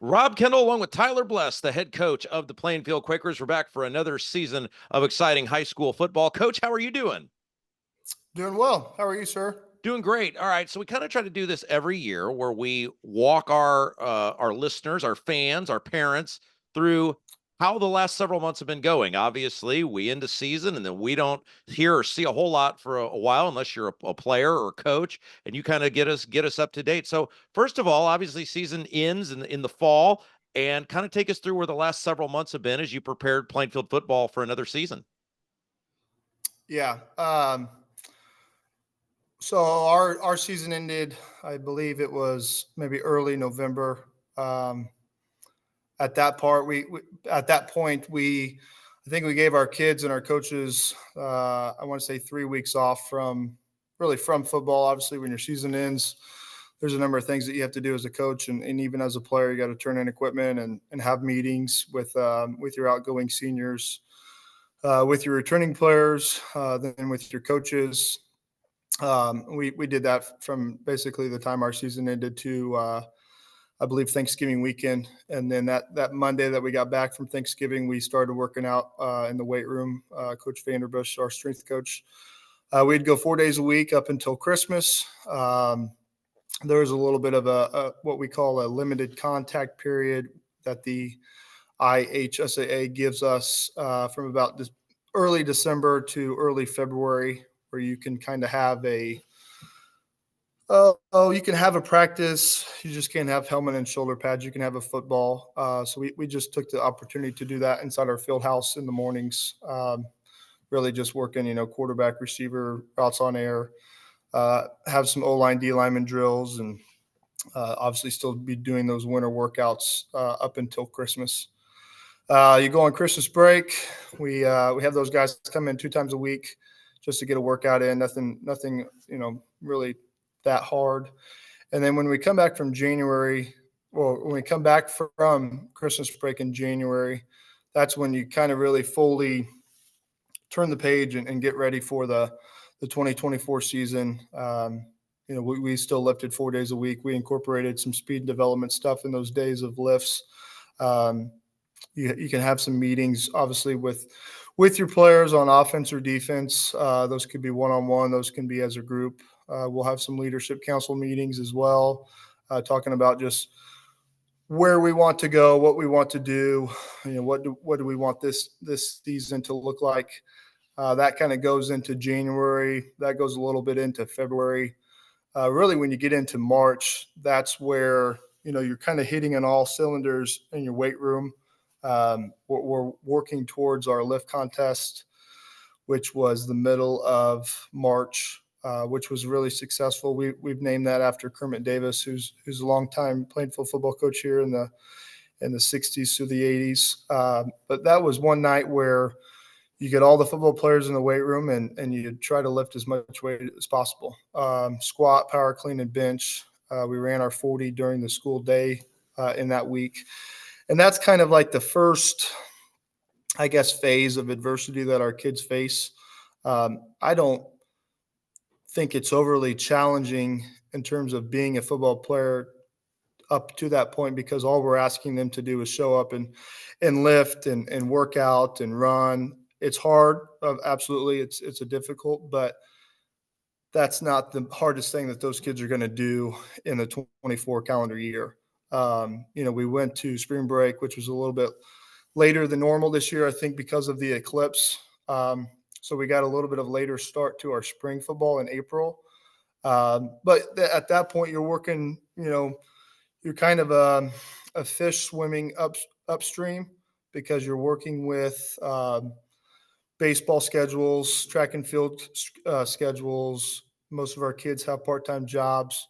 Rob Kendall, along with Tyler Bless, the head coach of the Plainfield Quakers. We're back for another season of exciting high school football. Coach, how are you doing? Doing well. How are you, sir? Doing great. All right, so we kind of try to do this every year where we walk our listeners, our fans, our parents through how the last several months have been going. Obviously, we end the season and then we don't hear or see a whole lot for a while unless you're a player or a coach, and you kind of get us up to date. So, first of all, obviously, season ends in the fall, and kind of take us through where the last several months have been as you prepared Plainfield football for another season. Yeah. So our season ended, I believe it was maybe early November. At that part, we at that point I think we gave our kids and our coaches, I want to say 3 weeks off from football. Obviously, when your season ends, there's a number of things that you have to do as a coach, and even as a player, you got to turn in equipment and have meetings with your outgoing seniors, with your returning players, then with your coaches. We did that from basically the time our season ended to I believe Thanksgiving weekend, and then that Monday that we got back from Thanksgiving, we started working out in the weight room. Coach Vanderbush, our strength coach, we'd go 4 days a week up until Christmas. There was a little bit of a what we call a limited contact period that the IHSAA gives us from about early December to early February, where you can kind of have you can have a practice. You just can't have helmet and shoulder pads. You can have a football. So we just took the opportunity to do that inside our field house in the mornings. Really just working, quarterback, receiver, routes on air, have some O-line, D-lineman drills, and obviously still be doing those winter workouts up until Christmas. You go on Christmas break. We have those guys come in 2 times a week just to get a workout in. Nothing, really that hard. And then when we come back from when we come back from Christmas break in January, that's when you kind of really fully turn the page and get ready for the 2024 season. We still lifted 4 days a week. We incorporated some speed development stuff in those days of lifts. You can have some meetings, obviously, with your players on offense or defense. Those could be one-on-one. Those can be as a group. We'll have some leadership council meetings as well, talking about just where we want to go, what we want to do, what do we want this season to look like. That kind of goes into January. That goes a little bit into February. Really, when you get into March, that's where you're kind of hitting on all cylinders in your weight room. We're working towards our lift contest, which was the middle of March, which was really successful. We've named that after Kermit Davis, who's a longtime Plainfield football coach here in the 60s through the 80s. But that was one night where you get all the football players in the weight room and you try to lift as much weight as possible. Squat, power clean, and bench. We ran our 40 during the school day in that week. And that's kind of like the first, I guess, phase of adversity that our kids face. I don't think it's overly challenging in terms of being a football player up to that point, because all we're asking them to do is show up and lift and work out and run. It's hard. Absolutely. It's a difficult, but that's not the hardest thing that those kids are going to do in the 24 calendar year. We went to spring break, which was a little bit later than normal this year, I think, because of the eclipse. So we got a little bit of later start to our spring football in April. But at that point, you're working, you're kind of a fish swimming upstream, because you're working with baseball schedules, track and field schedules. Most of our kids have part-time jobs.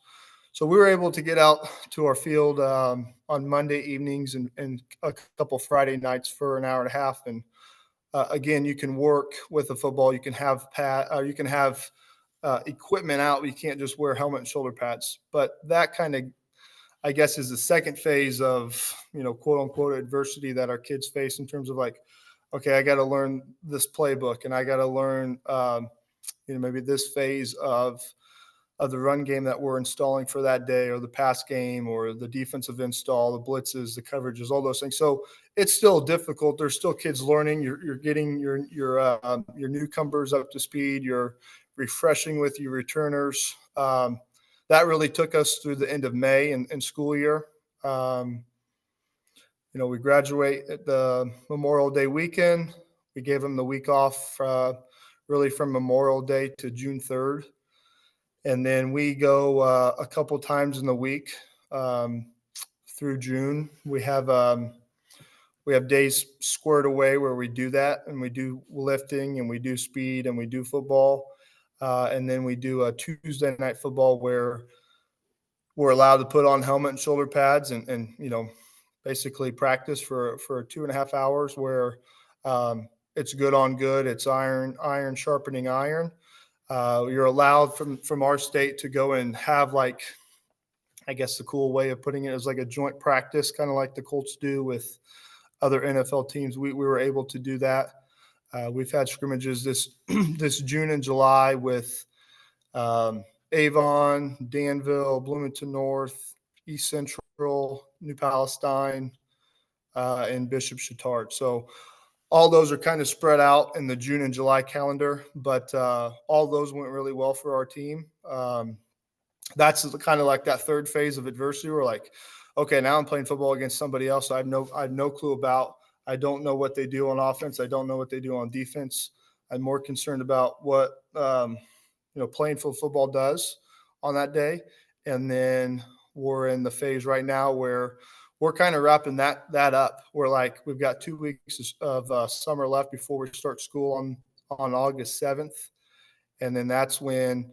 So we were able to get out to our field on Monday evenings and a couple Friday nights for an hour and a half. And again, you can work with the football. You can have equipment out. You can't just wear helmet and shoulder pads. But that kind of, I guess, is the second phase of, quote unquote adversity that our kids face, in terms of like, okay, I got to learn this playbook, and I got to learn, maybe this phase of of the run game that we're installing for that day, or the pass game, or the defensive install, the blitzes, the coverages, all those things. So it's still difficult. There's still kids learning. You're getting your newcomers up to speed. You're refreshing with your returners. That really took us through the end of May in school year. We graduate at the Memorial Day weekend. We gave them the week off, really from Memorial Day to June 3rd. And then we go a couple times in the week through June. We have days squared away where we do that, and we do lifting, and we do speed, and we do football. And then we do a Tuesday night football where we're allowed to put on helmet and shoulder pads and basically practice for 2.5 hours where it's good on good. It's iron sharpening iron. You're allowed from our state to go and have, like, I guess the cool way of putting it is like a joint practice, kind of like the Colts do with other NFL teams. We were able to do that. We've had scrimmages this this June and July with Avon, Danville, Bloomington North, East Central, New Palestine, and Bishop Chatard. So all those are kind of spread out in the June and July calendar, but all those went really well for our team. That's kind of like that third phase of adversity. We're like, okay, now I'm playing football against somebody else I have no clue about. I don't know what they do on offense. I don't know what they do on defense. I'm more concerned about what Plainfield football does on that day. And then we're in the phase right now where we're kind of wrapping that up. We're like, we've got 2 weeks of summer left before we start school on August 7th. And then that's when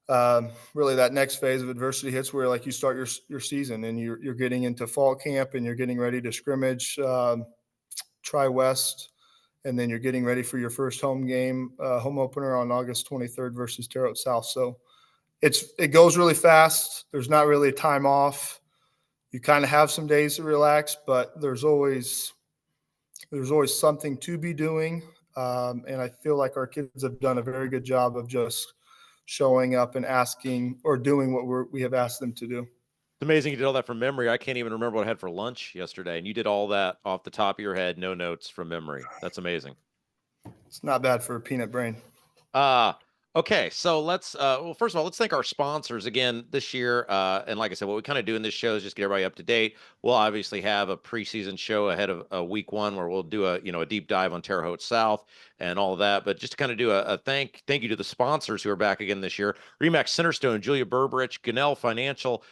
really that next phase of adversity hits, where like you start your season, and you're getting into fall camp, and you're getting ready to scrimmage Tri-West, and then you're getting ready for your first home game, home opener on August 23rd versus Terre Haute South. So it goes really fast. There's not really a time off. You kind of have some days to relax, but there's always something to be doing. And I feel like our kids have done a very good job of just showing up and asking or doing what we have asked them to do. It's amazing you did all that from memory. I can't even remember what I had for lunch yesterday, and you did all that off the top of your head, no notes from memory. That's amazing. It's not bad for a peanut brain. Uh okay, so let's well, first of all, let's thank our sponsors again this year. And like I said, what we kind of do in this show is just get everybody up to date. We'll obviously have a preseason show ahead of week one where we'll do a deep dive on Terre Haute South and all of that. But just to kind of do a thank you to the sponsors who are back again this year: Remax Centerstone, Julia Burbrich, Gunnell Financial,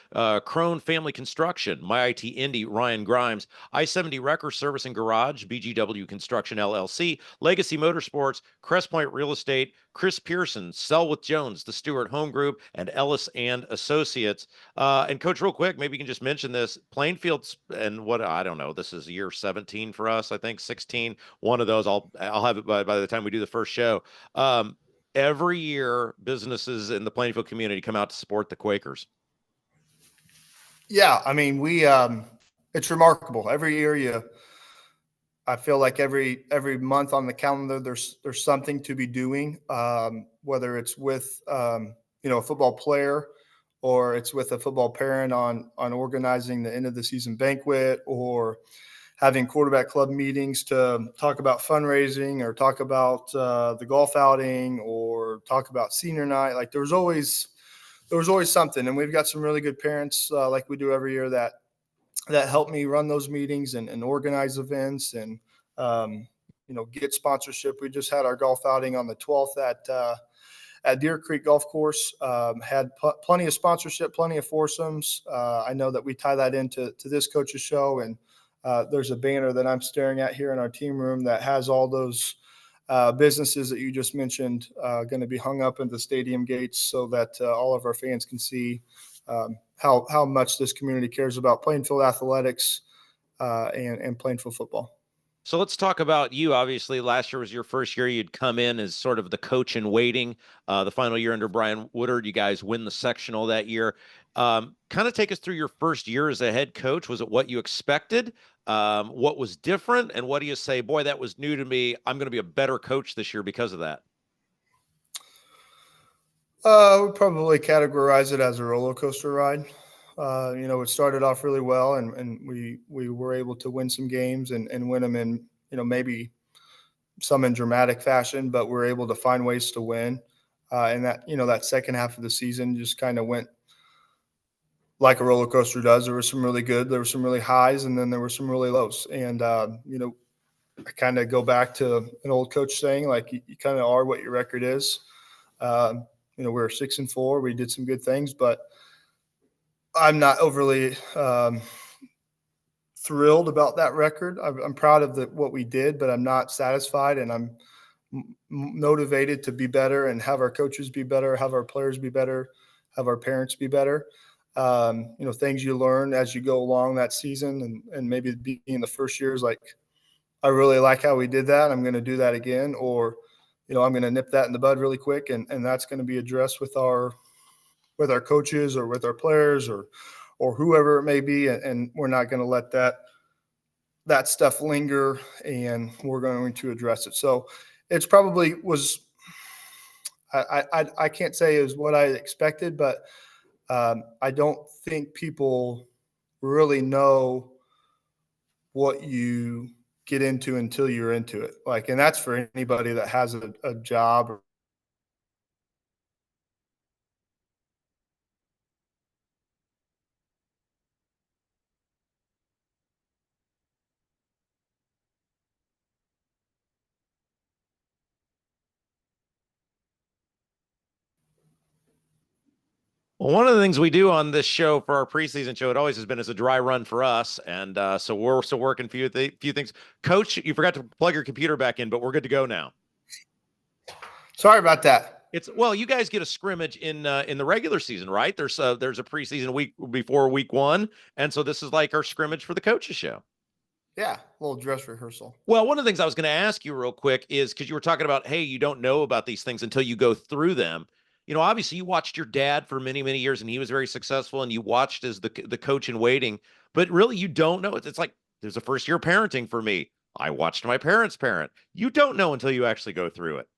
Crone Family Construction, My IT Indy, Ryan Grimes, I-70 Wrecker Service and Garage, BGW Construction LLC, Legacy Motorsports, Crest Point Real Estate, Chris Pearson, Sell with Jones, the Stewart Home Group, and Ellis and Associates. And Coach, real quick, maybe you can just mention this: Plainfield's, and what, I don't know, this is year 17 for us, I think 16. One of those, I'll have it by the time we do the first show. Every year, businesses in the Plainfield community come out to support the Quakers. Yeah, I mean, it's remarkable. Every year, I feel like every month on the calendar, there's something to be doing, whether it's with a football player, or it's with a football parent on organizing the end of the season banquet, or having quarterback club meetings to talk about fundraising, or talk about the golf outing, or talk about senior night. Like there was always something, and we've got some really good parents, like we do every year, that help me run those meetings and organize events and get sponsorship. We just had our golf outing on the 12th at Deer Creek Golf Course. Had plenty of sponsorship, plenty of foursomes. I know that we tie that into this coach's show, and there's a banner that I'm staring at here in our team room that has all those businesses that you just mentioned going to be hung up in the stadium gates, so that all of our fans can see how much this community cares about Plainfield athletics and Plainfield football. So let's talk about you. Obviously, last year was your first year. You'd come in as sort of the coach in waiting. The final year under Brian Woodard, you guys win the sectional that year. Kind of take us through your first year as a head coach. Was it what you expected? What was different? And what do you say, boy, that was new to me. I'm going to be a better coach this year because of that? Would probably categorize it as a roller coaster ride. It started off really well, and we were able to win some games and win them in, maybe some in dramatic fashion, but we're able to find ways to win. And that second half of the season just kind of went like a roller coaster does. There was some really good, there were some really highs, and then there were some really lows. And I kind of go back to an old coach saying, like, you kind of are what your record is. We're 6-4. We did some good things, but I'm not overly thrilled about that record. I'm proud of what we did, but I'm not satisfied, and I'm motivated to be better and have our coaches be better, have our players be better, have our parents be better. Things you learn as you go along that season, and maybe being the first year is like, I really like how we did that. I'm going to do that again, or I'm going to nip that in the bud really quick, and that's going to be addressed with our coaches or with our players or whoever it may be, and we're not going to let that stuff linger, and we're going to address it. So it's probably was I can't say it was what I expected, but I don't think people really know what you get into until you're into it. Like, and that's for anybody that has a job. Well, one of the things we do on this show for our preseason show, it always has been as a dry run for us, and so we're still working for you. Few things, Coach. You forgot to plug your computer back in, but we're good to go now. Sorry about that. It's well, you guys get a scrimmage in the regular season, right? There's a preseason week before week one, and so this is like our scrimmage for the coaches show. Yeah, a little dress rehearsal. Well, one of the things I was going to ask you real quick is because you were talking about, hey, you don't know about these things until you go through them. Obviously, you watched your dad for many, many years, and he was very successful, and you watched as the coach in waiting. But really, you don't know. It's like there's a first year parenting for me. I watched my parents parent. You don't know until you actually go through it.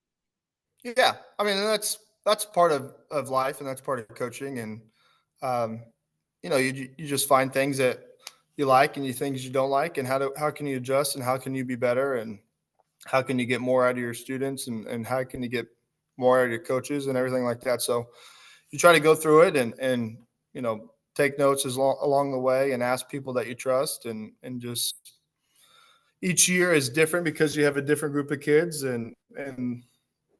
Yeah, I mean, that's part of life, and that's part of coaching. And um, you just find things that you like and you things you don't like, and how can you adjust, and how can you be better, and how can you get more out of your students, and how can you get more out of your coaches and everything like that. So you try to go through it, and take notes along the way, and ask people that you trust, and just each year is different because you have a different group of kids, and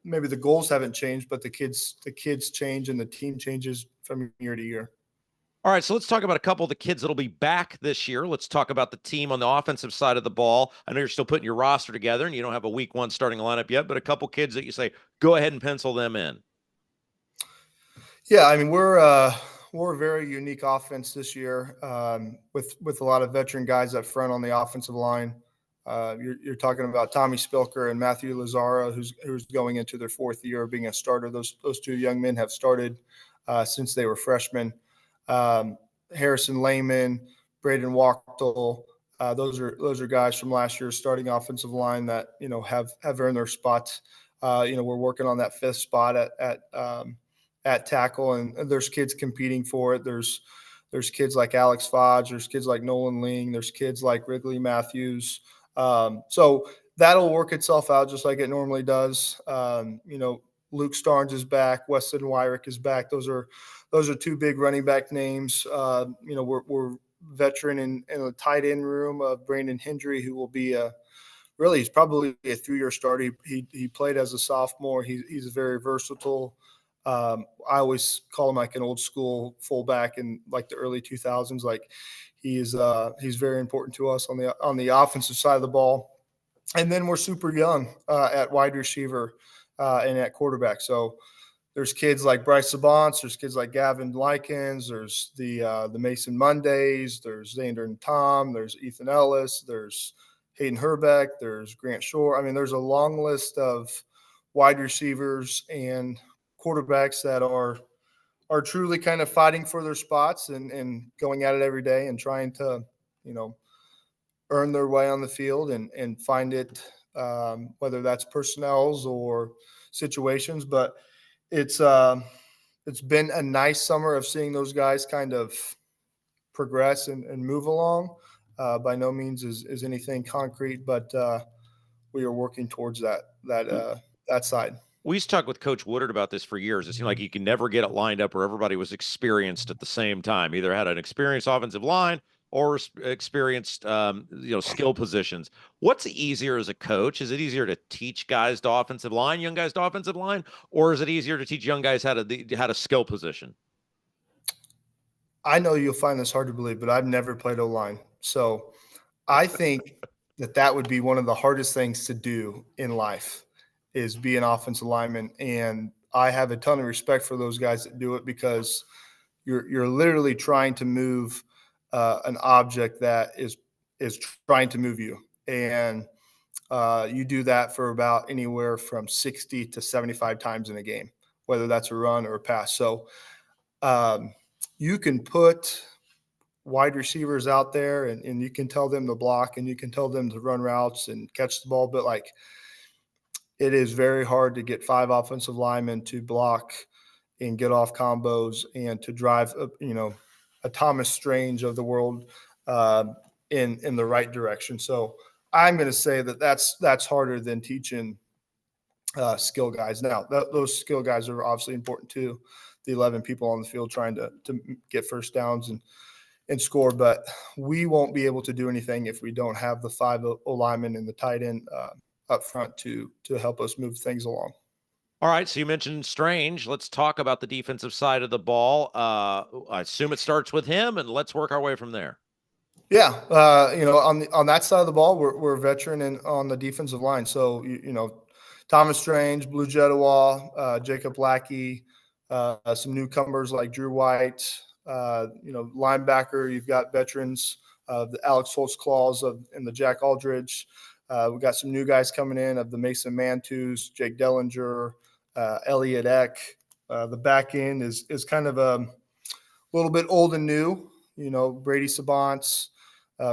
maybe the goals haven't changed, but the kids change, and the team changes from year to year. All right, so let's talk about a couple of the kids that'll be back this year. Let's talk about the team on the offensive side of the ball. I know you're still putting your roster together, and you don't have a week one starting lineup yet, but a couple kids that you say go ahead and pencil them in. Yeah, I mean, we're a very unique offense this year, with a lot of veteran guys up front on the offensive line. You're talking about Tommy Spilker and Matthew Lazara, who's going into their fourth year of being a starter. Those two young men have started since they were freshmen. Um, Harrison Lehman, Braden Wachtel, those are guys from last year's starting offensive line that have earned their spots. We're working on that fifth spot at tackle, and there's kids competing for it. There's kids like Alex Fodge, there's kids like Nolan Ling, there's kids like Wrigley Matthews. So that'll work itself out just like it normally does. Luke Starnes is back, Weston Wyrick is back. Those are two big running back names. We're veteran in a tight end room of Brandon Hendry, who will be he's probably a 3-year starter. He played as a sophomore. He's very versatile. I always call him like an old school fullback in like the early 2000s. Like he's very important to us on the offensive side of the ball. And then we're super young at wide receiver and at quarterback. So there's kids like Bryce Sabance, there's kids like Gavin Likens, there's the Mason Mondays, there's Xander and Tom, there's Ethan Ellis, there's Hayden Herbeck, there's Grant Shore. I mean, there's a long list of wide receivers and quarterbacks that are truly kind of fighting for their spots and going at it every day and trying to, earn their way on the field and find it, whether that's personnels or situations. But it's it's been a nice summer of seeing those guys kind of progress and move along. By no means is anything concrete, but we are working towards that side. We used to talk with Coach Woodard about this for years. It seemed like you could never get it lined up where everybody was experienced at the same time. Either had an experienced offensive line or experienced, skill positions. What's easier as a coach? Is it easier to teach guys to offensive line, young guys to offensive line, or is it easier to teach young guys how to skill position? I know you'll find this hard to believe, but I've never played O-line. So I think that would be one of the hardest things to do in life is be an offensive lineman. And I have a ton of respect for those guys that do it because you're literally trying to move an object that is trying to move you. And you do that for about anywhere from 60 to 75 times in a game, whether that's a run or a pass. So um, you can put wide receivers out there and you can tell them to block and you can tell them to run routes and catch the ball. But like it is very hard to get 5 offensive linemen to block and get off combos and to drive, a Thomas Strange of the world uh, in the right direction. So I'm going to say that's harder than teaching skill guys. Now those skill guys are obviously important too. The 11 people on the field trying to get first downs and score, but we won't be able to do anything if we don't have the 5 linemen and the tight end up front to help us move things along. All right, so you mentioned Strange. Let's talk about the defensive side of the ball. I assume it starts with him, and let's work our way from there. Yeah, on that side of the ball, we're a veteran and on the defensive line. So Thomas Strange, Blue Jetawa, Jacob Lackey, some newcomers like Drew White. Linebacker, you've got veterans, the Alex Holtzclaws and the Jack Aldridge. We've got some new guys coming in of the Mason Mantus, Jake Dellinger, Elliot Eck. The back end is kind of a little bit old and new. Brady Sabants,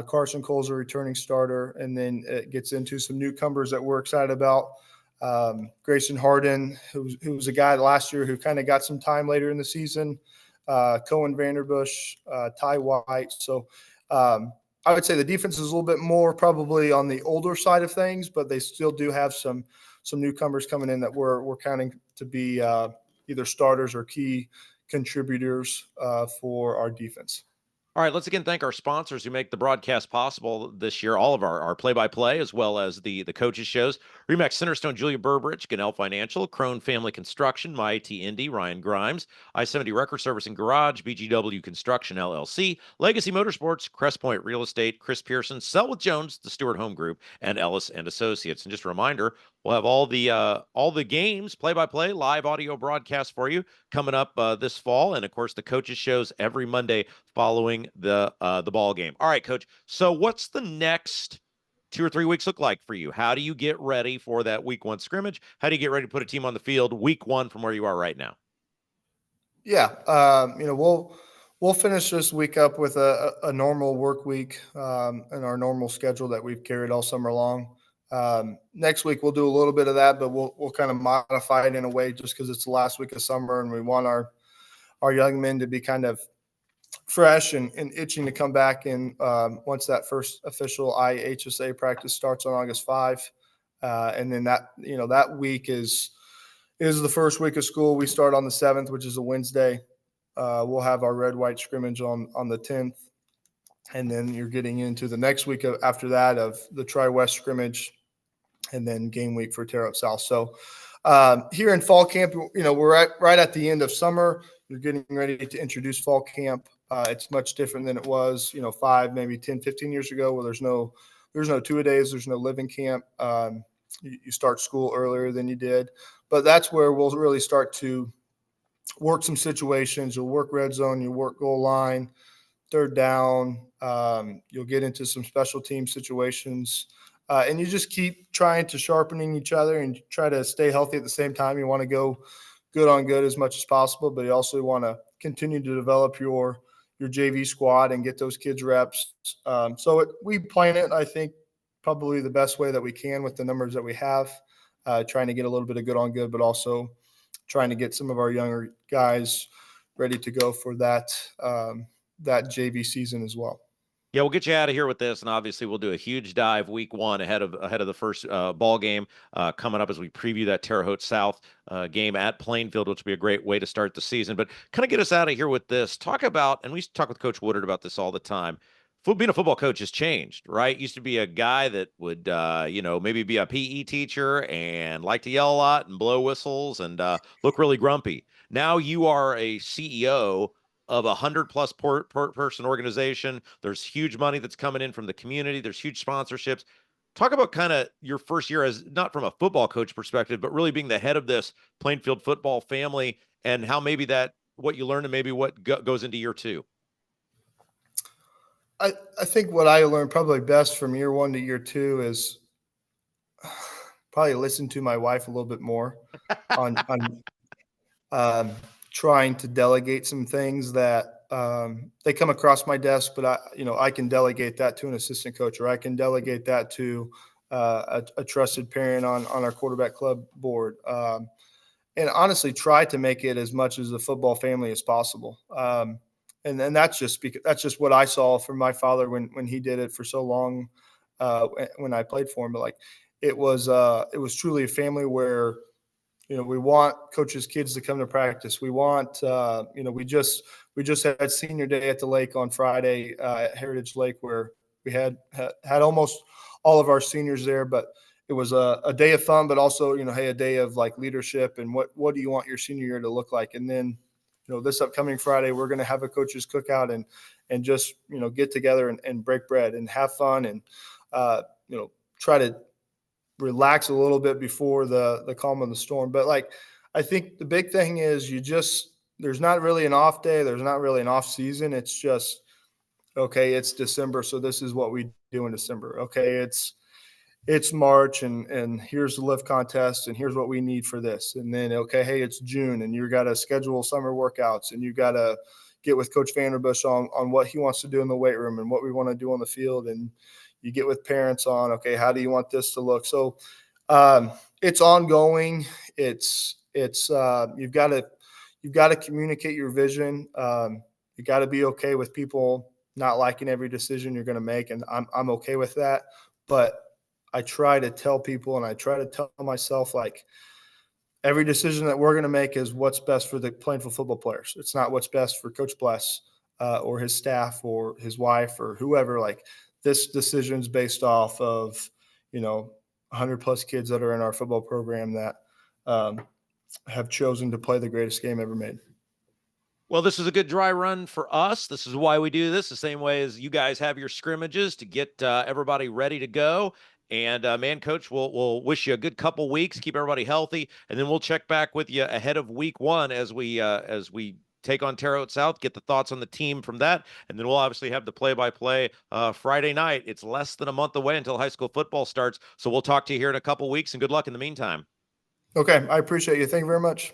Carson Cole's a returning starter, and then it gets into some newcomers that we're excited about. Grayson Harden, who was a guy last year who kind of got some time later in the season. Cohen Vanderbush, Ty White. So I would say the defense is a little bit more probably on the older side of things, but they still do have some newcomers coming in that we're counting to be either starters or key contributors for our defense. All right, let's again thank our sponsors who make the broadcast possible this year. All of our play-by-play, as well as the coaches shows. Remax Centerstone, Julia Burbridge, Ganell Financial, Crone Family Construction, My IT Indy, Ryan Grimes, I-70 Record Service and Garage, BGW Construction LLC, Legacy Motorsports, Crest Point Real Estate, Chris Pearson, Sell with Jones, the Stewart Home Group, and Ellis and Associates. And just a reminder, we'll have all the games, play-by-play, live audio broadcast for you coming up this fall, and of course the coaches shows every Monday following the ball game. All right, Coach. So what's the next 2 or 3 weeks look like for you? How do you get ready for that week 1 scrimmage? How do you get ready to put a team on the field week 1 from where you are right now? Yeah, we'll finish this week up with a normal work week and our normal schedule that we've carried all summer long. Next week we'll do a little bit of that, but we'll kind of modify it in a way just because it's the last week of summer and we want our young men to be kind of fresh and itching to come back in once that first official IHSA practice starts on August 5. And then that week is the first week of school. We start on the 7th, which is a Wednesday. We'll have our red-white scrimmage on the 10th. And then you're getting into the next week after that of the Tri-West scrimmage and then game week for Terre Haute South. So here in fall camp, we're right at the end of summer. You're getting ready to introduce fall camp. It's much different than it was, 5, maybe 10, 15 years ago where there's no two-a-days, there's no living camp. You start school earlier than you did. But that's where we'll really start to work some situations. You'll work red zone, you'll work goal line, third down. You'll get into some special team situations. And you just keep trying to sharpening each other and try to stay healthy at the same time. You want to go good on good as much as possible, but you also want to continue to develop your JV squad and get those kids reps. We plan it, I think, probably the best way that we can with the numbers that we have, trying to get a little bit of good on good, but also trying to get some of our younger guys ready to go for that JV season as well. Yeah, we'll get you out of here with this, and obviously we'll do a huge dive week one ahead of the first ball game coming up as we preview that Terre Haute South game at Plainfield, which will be a great way to start the season. But kind of get us out of here with this. Talk about, and we talk with Coach Woodard about this all the time. Being a football coach has changed, right? Used to be a guy that would, maybe be a PE teacher and like to yell a lot and blow whistles and look really grumpy. Now you are a CEO of 100+ person organization. There's huge money that's coming in from the community. There's huge sponsorships. Talk about kind of your first year as not from a football coach perspective, but really being the head of this Plainfield football family and how maybe that what you learned and maybe what goes into year two. I think what I learned probably best from year one to year two is probably listen to my wife a little bit more on um, trying to delegate some things that they come across my desk, but I can delegate that to an assistant coach, or I can delegate that to a trusted parent on our quarterback club board. And honestly, try to make it as much as a football family as possible. And then that's just what I saw from my father when he did it for so long when I played for him. But like it was truly a family where we want coaches' kids to come to practice. We want we just had senior day at the lake on Friday at Heritage Lake where we had almost all of our seniors there, but it was a day of fun, but also hey, a day of like leadership and what do you want your senior year to look like, and then this upcoming Friday, we're going to have a coach's cookout and just, get together and break bread and have fun and, try to relax a little bit before the calm of the storm. But like, I think the big thing is there's not really an off day. There's not really an off season. It's just, okay, it's December. So this is what we do in December. Okay. It's March and here's the lift contest and here's what we need for this. And then, okay, hey, it's June and you got to schedule summer workouts and you got to get with Coach Vanderbush on what he wants to do in the weight room and what we want to do on the field. And you get with parents on, okay, how do you want this to look? So it's ongoing. It's you've got to communicate your vision. You got to be okay with people not liking every decision you're going to make. And I'm okay with that. But I try to tell people and I try to tell myself like every decision that we're going to make is what's best for the Plainfield football players. It's not what's best for Coach Bless or his staff or his wife or whoever. Like this decision is based off of, 100+ kids that are in our football program that have chosen to play the greatest game ever made. Well, this is a good dry run for us. This is why we do this the same way as you guys have your scrimmages to get everybody ready to go. And man, Coach, we'll wish you a good couple weeks. Keep everybody healthy, and then we'll check back with you ahead of week one as we take on Terre Haute South. Get the thoughts on the team from that, and then we'll obviously have the play-by-play Friday night. It's less than a month away until high school football starts, so we'll talk to you here in a couple weeks. And good luck in the meantime. Okay, I appreciate you. Thank you very much.